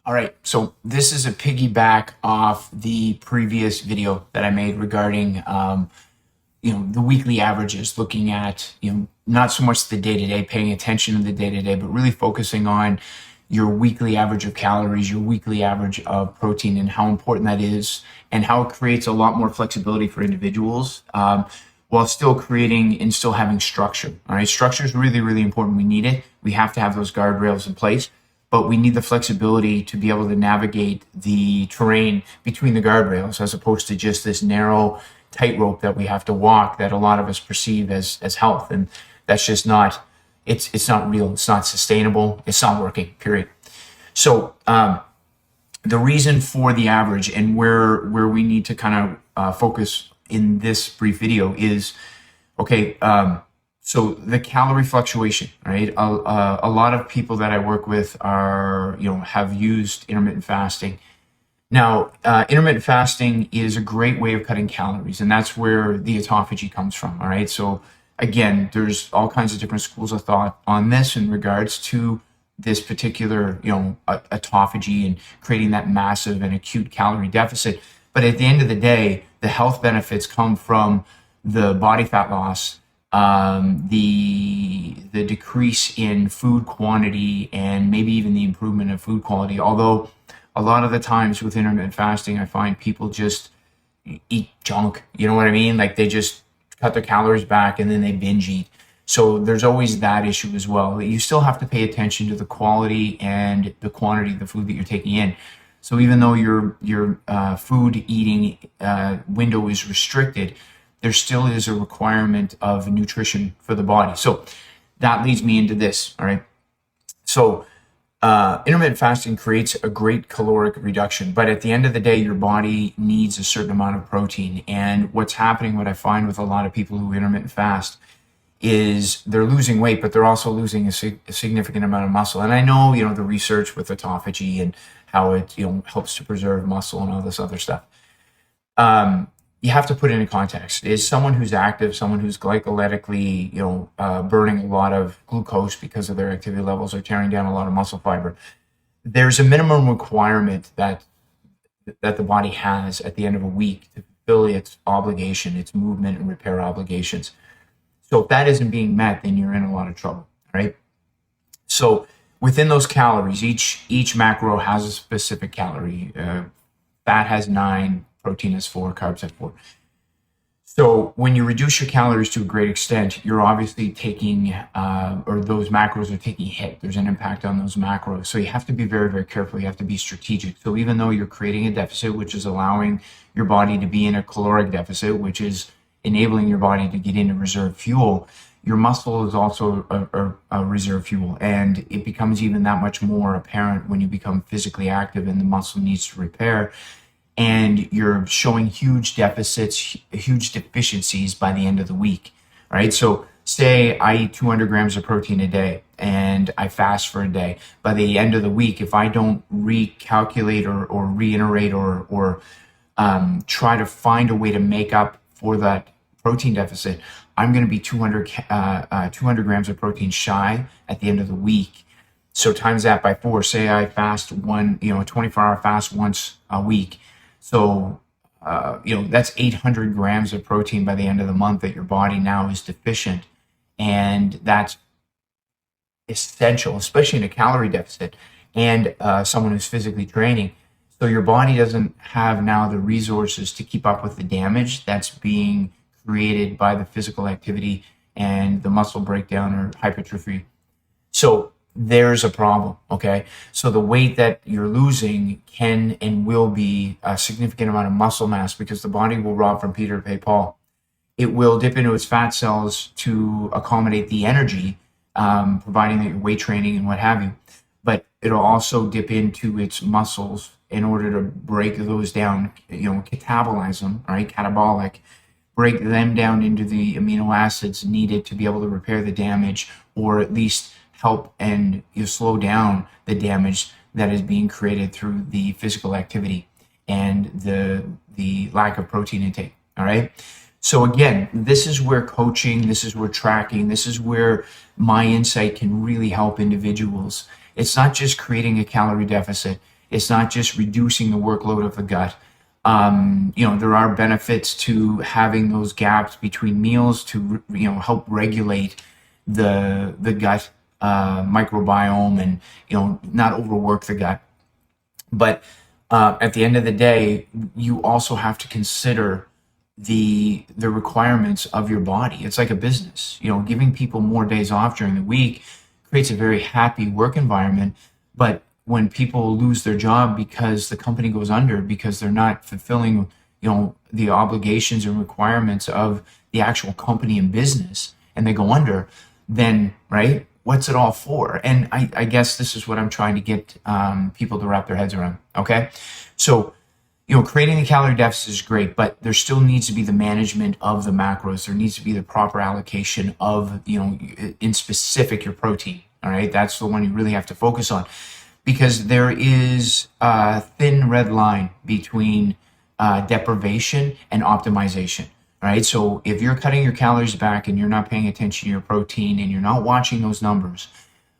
All right, so this is a piggyback off the previous video that I made regarding, the weekly averages, looking at, not so much the day-to-day, paying attention to the day-to-day, but really focusing on your weekly average of calories, your weekly average of protein, and how important that is, and how it creates a lot more flexibility for individuals, while still creating and still having structure. All right, structure is really, really important. We need it. We have to have those guardrails in place, but we need the flexibility to be able to navigate the terrain between the guardrails, as opposed to just this narrow tightrope that we have to walk that a lot of us perceive as health. And that's just not, it's not real. It's not sustainable. It's not working, period. So the reason for the average and where we need to kind of focus in this brief video is, okay, so the calorie fluctuation, right? A lot of people that I work with are, have used intermittent fasting. Now, intermittent fasting is a great way of cutting calories, and that's where the autophagy comes from, all right? So again, there's all kinds of different schools of thought on this in regards to this particular, autophagy and creating that massive and acute calorie deficit. But at the end of the day, the health benefits come from the body fat loss, the decrease in food quantity, and maybe even the improvement of food quality. Although a lot of the times with intermittent fasting, I find people just eat junk. You know what I mean? Like they just cut their calories back and then they binge eat. So there's always that issue as well. You still have to pay attention to the quality and the quantity of the food that you're taking in. So even though your food eating window is restricted, there still is a requirement of nutrition for the body. So that leads me into this, all right? So intermittent fasting creates a great caloric reduction, but at the end of the day, your body needs a certain amount of protein. And what's happening, what I find with a lot of people who intermittent fast, is they're losing weight, but they're also losing a significant amount of muscle. And I know, the research with autophagy and how it, helps to preserve muscle and all this other stuff. You have to put it in context. Is someone who's active, someone who's glycolytically, burning a lot of glucose because of their activity levels, or tearing down a lot of muscle fiber. There's a minimum requirement that the body has at the end of a week to fulfill its obligation, its movement and repair obligations. So if that isn't being met, then you're in a lot of trouble, right? So within those calories, each macro has a specific calorie. Fat has 9, protein has 4, carbs have 4. So when you reduce your calories to a great extent, you're obviously taking, or those macros are taking a hit. There's an impact on those macros. So you have to be very, very careful. You have to be strategic. So even though you're creating a deficit, which is allowing your body to be in a caloric deficit, which is enabling your body to get into reserve fuel, your muscle is also a reserve fuel. And it becomes even that much more apparent when you become physically active and the muscle needs to repair. And you're showing huge deficits, huge deficiencies by the end of the week, right? So say I eat 200 grams of protein a day and I fast for a day. By the end of the week, if I don't recalculate or reiterate or try to find a way to make up for that protein deficit, I'm going to be 200 grams of protein shy at the end of the week. So times that by 4. Say I fast a 24-hour fast once a week. So, that's 800 grams of protein by the end of the month that your body now is deficient. And that's essential, especially in a calorie deficit and someone who's physically training. So your body doesn't have now the resources to keep up with the damage that's being created by the physical activity and the muscle breakdown or hypertrophy. So there's a problem, okay? So the weight that you're losing can and will be a significant amount of muscle mass, because the body will rob from Peter to pay Paul. It will dip into its fat cells to accommodate the energy, providing that you're weight training and what have you. But it'll also dip into its muscles in order to break those down, catabolize them, right? Catabolic, break them down into the amino acids needed to be able to repair the damage, or at least help and slow down the damage that is being created through the physical activity and the lack of protein intake. All right. So again, this is where coaching, this is where tracking, this is where my insight can really help individuals. It's not just creating a calorie deficit. It's not just reducing the workload of the gut. There are benefits to having those gaps between meals to, help regulate the gut microbiome, and, not overwork the gut. But at the end of the day, you also have to consider the requirements of your body. It's like a business. Giving people more days off during the week creates a very happy work environment. But when people lose their job because the company goes under because they're not fulfilling, the obligations and requirements of the actual company and business, and they go under, then, right, what's it all for? And I guess this is what I'm trying to get people to wrap their heads around. Okay, so creating the calorie deficit is great, but there still needs to be the management of the macros. There needs to be the proper allocation of, in specific, your protein. All right, that's the one you really have to focus on, because there is a thin red line between deprivation and optimization. All right, so if you're cutting your calories back and you're not paying attention to your protein and you're not watching those numbers,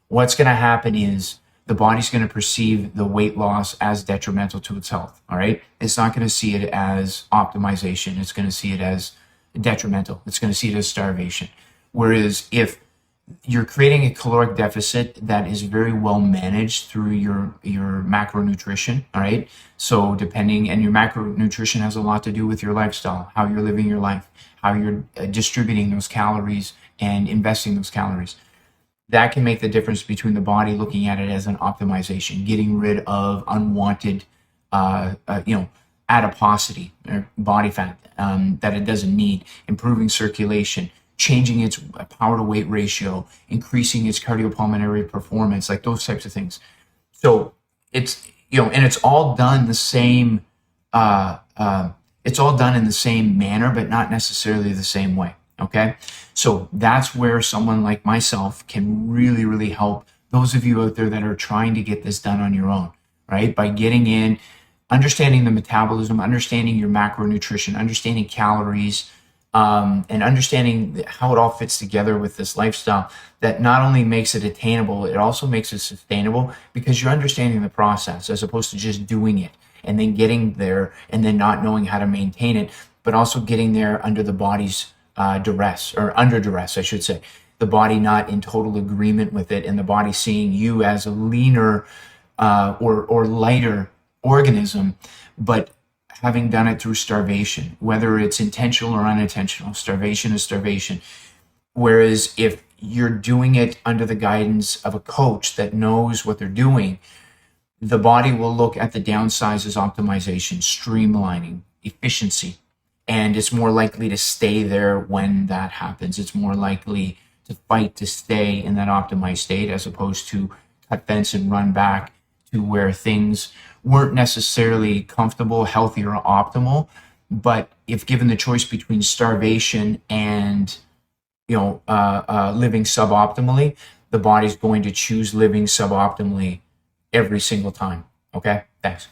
what's going to happen is the body's going to perceive the weight loss as detrimental to its health. All right, it's not going to see it as optimization. It's going to see it as detrimental. It's going to see it as starvation. Whereas if you're creating a caloric deficit that is very well managed through your macronutrition, all right? So and your macronutrition has a lot to do with your lifestyle, how you're living your life, how you're distributing those calories and investing those calories. That can make the difference between the body looking at it as an optimization, getting rid of unwanted, adiposity or body fat that it doesn't need, improving circulation, changing its power to weight ratio, increasing its cardiopulmonary performance, like those types of things. So it's, and it's all done the same, it's all done in the same manner, but not necessarily the same way. Okay. So that's where someone like myself can really, really help those of you out there that are trying to get this done on your own, right? By getting in, understanding the metabolism, understanding your macronutrition, understanding calories, and understanding how it all fits together with this lifestyle that not only makes it attainable, it also makes it sustainable, because you're understanding the process as opposed to just doing it and then getting there and then not knowing how to maintain it, but also getting there under the body's duress, or under duress, I should say. The body not in total agreement with it, and the body seeing you as a leaner or lighter organism, but having done it through starvation, whether it's intentional or unintentional. Starvation is starvation. Whereas if you're doing it under the guidance of a coach that knows what they're doing, the body will look at the downsides as optimization, streamlining, efficiency, and it's more likely to stay there when that happens. It's more likely to fight to stay in that optimized state, as opposed to cut fence and run back to where things weren't necessarily comfortable, healthy, or optimal. But if given the choice between starvation and living suboptimally, the body's going to choose living suboptimally every single time. Okay, thanks.